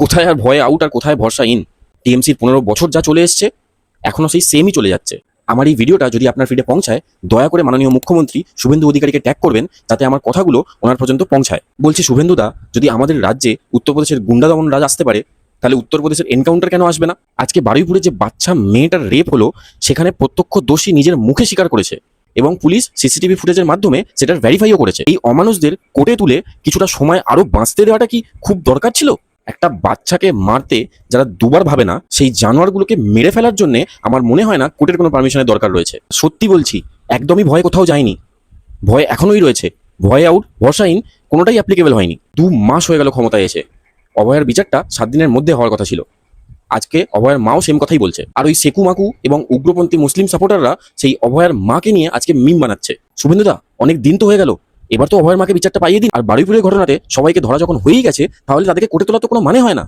কোথায় আর ভয়ে আউট আর কোথায় ভরসা ইন। টিএমসির 15 বছর যা চলে এসছে এখনো সেই সেমই চলে যাচ্ছে। আমার এই ভিডিওটা যদি আপনার ফিডে পৌঁছায়, দয়া করে মাননীয় মুখ্যমন্ত্রী শুভেন্দু অধিকারীকে ট্যাগ করবেন, যাতে আমার কথাগুলো ওনার পর্যন্ত পৌঁছায়। বলছি শুভেন্দুদা, যদি আমাদের রাজ্যে উত্তরপ্রদেশের গুন্ডা দমন রাজ আসতে পারে, তাহলে উত্তরপ্রদেশের এনকাউন্টার কেন আসবে না? আজকে বারুইপুরে যে বাচ্চা মেয়েটার রেপ হলো, সেখানে প্রত্যক্ষ দোষী নিজের মুখে স্বীকার করেছে এবং পুলিশ সিসিটিভি ফুটেজের মাধ্যমে সেটার ভেরিফাইও করেছে। এই অমানুষদের কোর্টে তুলে কিছুটা সময় আরো বাঁচতে দেওয়াটা কি খুব দরকার ছিল? একটা বাচ্চাকে মারতে যারা দুবার ভাবে না, সেই জানোয়ারগুলোকে মেরে ফেলার জন্য আমার মনে হয় না কোর্টের কোনো পারমিশনের দরকার রয়েছে। সত্যি বলছি, একদমই ভয় কোথাও যায়নি, ভয় এখনোই রয়েছে। ভয় আউট, ভরসাহীন কোনোটাই অ্যাপ্লিকেবল হয়নি। 2 মাস হয়ে গেল ক্ষমতায় এসে। অভয়ের বিচারটা 7 দিনের মধ্যে হওয়ার কথা ছিল। আজকে অভয়ের মাও সেম কথাই বলছে। আর ওই সেকু মাকু এবং উগ্রপন্থী মুসলিম সাপোর্টাররা সেই অভয়ের মাকে নিয়ে আজকে মিম বানাচ্ছে। শুভেন্দুদা, অনেক দিন তো হয়ে গেল, এবার তো অভয়ের মাকে বিচারটা পাইয়ে দিন। আর বারুইপুরের ঘটনাতে সবাইকে ধরা যখন হয়েই গেছে, তাহলে তাদেরকে কোর্টে তোলার তো কোনো মানে হয় না।